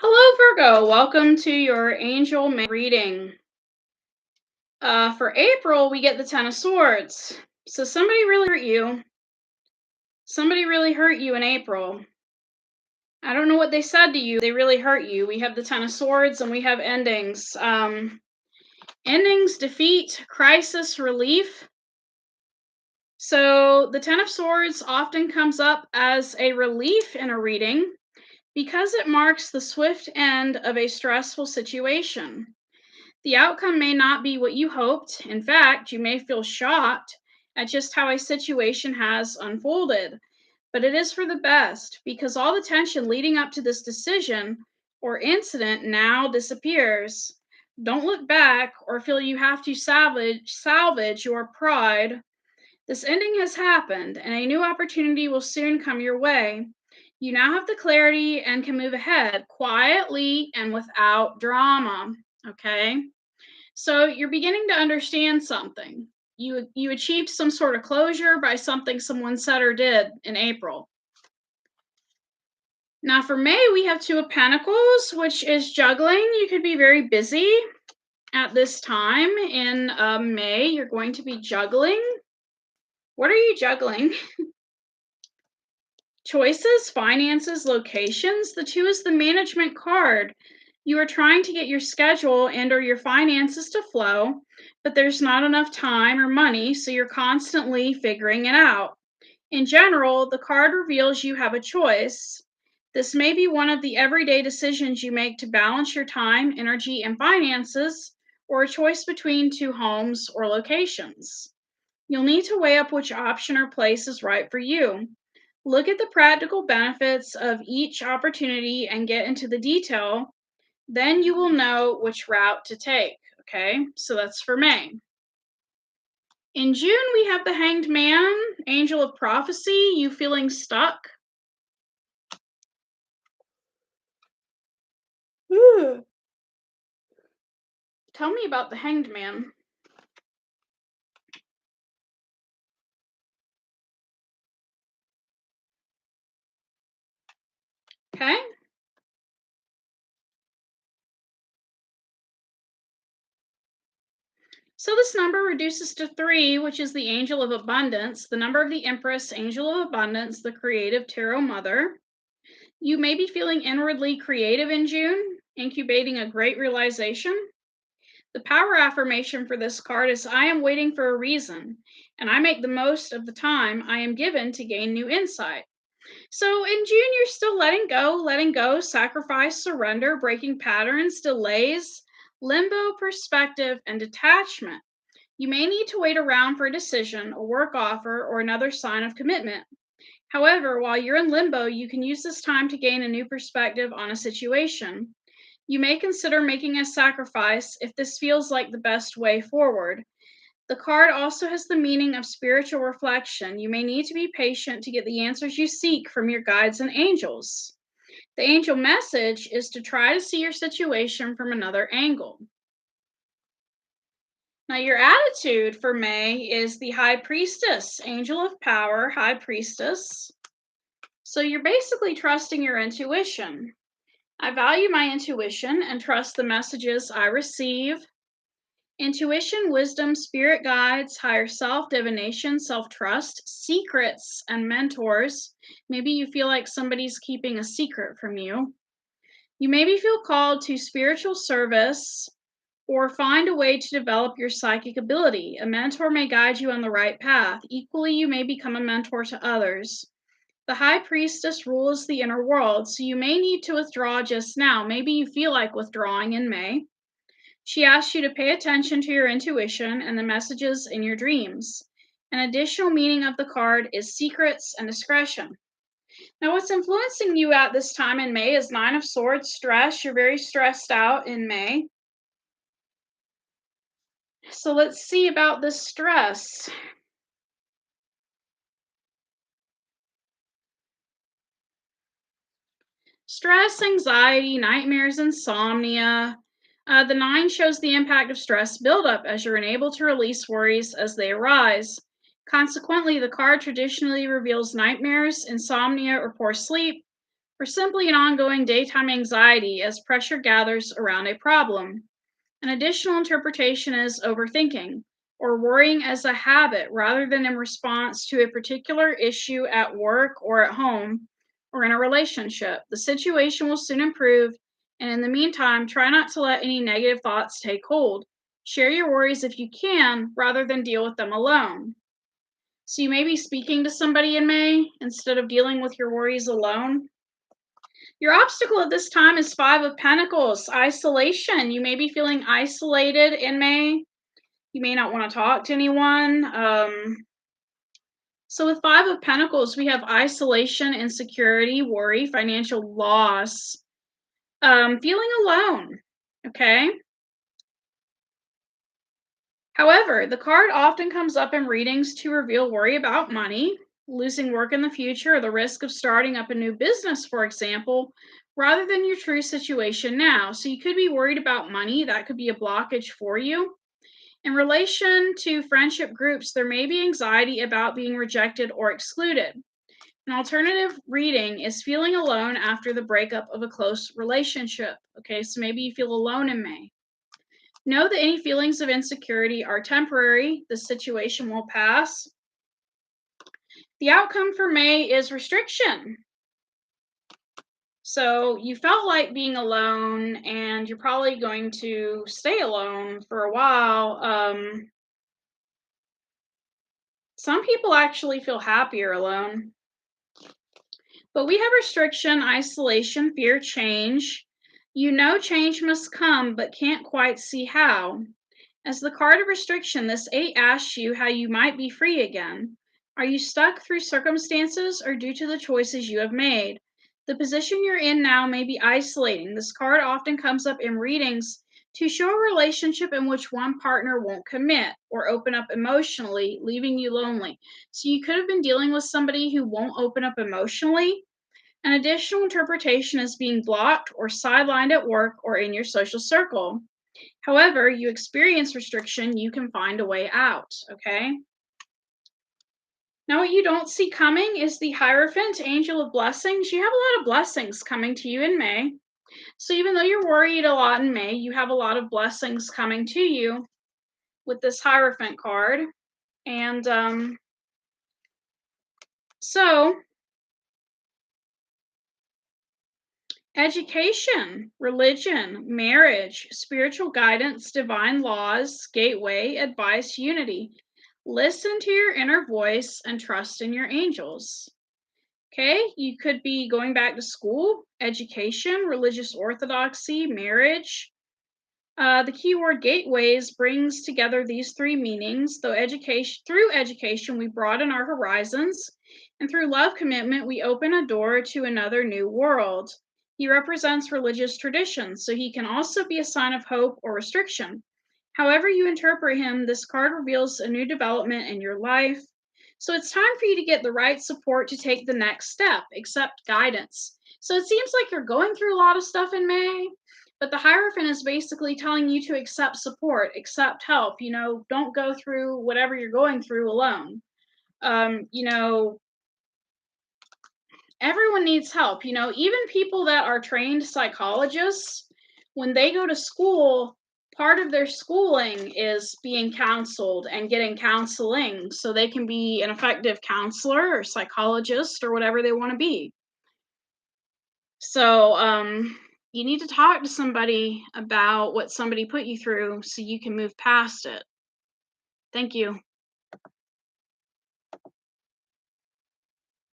Hello, Virgo. Welcome to your Angel May reading. For April, we get the Ten of Swords. So somebody really hurt you. Somebody really hurt you in April. I don't know what they said to you. They really hurt you. We have the Ten of Swords and we have endings. Endings, defeat, crisis, relief. So the Ten of Swords often comes up as a relief in a reading because it marks the swift end of a stressful situation. The outcome may not be what you hoped. In fact, you may feel shocked at just how a situation has unfolded. But it is for the best because all the tension leading up to this decision or incident now disappears. Don't look back or feel you have to salvage your pride. This ending has happened, and a new opportunity will soon come your way. You now have the clarity and can move ahead quietly and without drama. Okay? So you're beginning to understand something. You achieved some sort of closure by something someone said or did in April. Now for May, we have Two of Pentacles, which is juggling. You could be very busy at this time in May. You're going to be juggling. What are you juggling? Choices, finances, locations. The Two is the management card. You are trying to get your schedule and or your finances to flow, but there's not enough time or money, so you're constantly figuring it out. In general, the card reveals you have a choice. This may be one of the everyday decisions you make to balance your time, energy, and finances, or a choice between two homes or locations. You'll need to weigh up which option or place is right for you. Look at the practical benefits of each opportunity and get into the detail. Then you will know which route to take. Okay, so that's for May. In June, we have the Hanged Man, Angel of Prophecy. You feeling stuck? Ooh. Tell me about the Hanged Man. Okay. So this number reduces to 3, which is the Angel of Abundance, the number of the Empress, Angel of Abundance, the creative tarot mother. You may be feeling inwardly creative in June, incubating a great realization. The power affirmation for this card is I am waiting for a reason, and I make the most of the time I am given to gain new insight. So in June, you're still letting go, sacrifice, surrender, breaking patterns, delays, limbo, perspective, and detachment. You may need to wait around for a decision, a work offer, or another sign of commitment. However, while you're in limbo, you can use this time to gain a new perspective on a situation. You may consider making a sacrifice if this feels like the best way forward. The card also has the meaning of spiritual reflection. You may need to be patient to get the answers you seek from your guides and angels. The angel message is to try to see your situation from another angle. Now, your attitude for May is the High Priestess, Angel of Power, High Priestess. So you're basically trusting your intuition. I value my intuition and trust the messages I receive. Intuition, wisdom, spirit guides, higher self, divination, self trust, secrets, and mentors. Maybe you feel like somebody's keeping a secret from you. You maybe feel called to spiritual service or find a way to develop your psychic ability. A mentor may guide you on the right path. Equally, you may become a mentor to others. The High Priestess rules the inner world, so you may need to withdraw just now. Maybe you feel like withdrawing in May. She asks you to pay attention to your intuition and the messages in your dreams. An additional meaning of the card is secrets and discretion. Now, what's influencing you at this time in May is Nine of Swords, stress. You're very stressed out in May. So let's see about this stress. Stress, anxiety, nightmares, insomnia. The 9 shows the impact of stress buildup as you're unable to release worries as they arise. Consequently, the card traditionally reveals nightmares, insomnia, or poor sleep, or simply an ongoing daytime anxiety as pressure gathers around a problem. An additional interpretation is overthinking or worrying as a habit rather than in response to a particular issue at work or at home or in a relationship. The situation will soon improve, and in the meantime, try not to let any negative thoughts take hold. Share your worries if you can rather than deal with them alone. So, you may be speaking to somebody in May instead of dealing with your worries alone. Your obstacle at this time is Five of Pentacles, isolation. You may be feeling isolated in May. You may not want to talk to anyone. So, with Five of Pentacles, we have isolation, insecurity, worry, financial loss, feeling alone. Okay. However, the card often comes up in readings to reveal worry about money, losing work in the future, or the risk of starting up a new business, for example, rather than your true situation now. So you could be worried about money. That could be a blockage for you. In relation to friendship groups, there may be anxiety about being rejected or excluded. An alternative reading is feeling alone after the breakup of a close relationship. Okay, so maybe you feel alone in May. Know that any feelings of insecurity are temporary. The situation will pass. The outcome for May is restriction. So you felt like being alone, and you're probably going to stay alone for a while. Some people actually feel happier alone. But we have restriction, isolation, fear, change. You know change must come, but can't quite see how. As the card of restriction, this 8 asks you how you might be free again. Are you stuck through circumstances or due to the choices you have made? The position you're in now may be isolating. This card often comes up in readings to show a relationship in which one partner won't commit or open up emotionally, leaving you lonely. So you could have been dealing with somebody who won't open up emotionally. An additional interpretation is being blocked or sidelined at work or in your social circle. However, you experience restriction, you can find a way out, okay? Now, what you don't see coming is the Hierophant, Angel of Blessings. You have a lot of blessings coming to you in May. So even though you're worried a lot in May, you have a lot of blessings coming to you with this Hierophant card. And so, education, religion, marriage, spiritual guidance, divine laws, gateway, advice, unity. Listen to your inner voice and trust in your angels. Okay, you could be going back to school, education, religious orthodoxy, marriage. The keyword gateways brings together these three meanings. Though through education, we broaden our horizons, and through love commitment, we open a door to another new world. He represents religious traditions, so he can also be a sign of hope or restriction. However you interpret him, this card reveals a new development in your life. So it's time for you to get the right support to take the next step, accept guidance. So it seems like you're going through a lot of stuff in May, but the Hierophant is basically telling you to accept support, accept help. Don't go through whatever you're going through alone. Um, you know, Everyone needs help. Even people that are trained psychologists, when they go to school, part of their schooling is being counseled and getting counseling so they can be an effective counselor or psychologist or whatever they want to be. So, you need to talk to somebody about what somebody put you through so you can move past it. Thank you.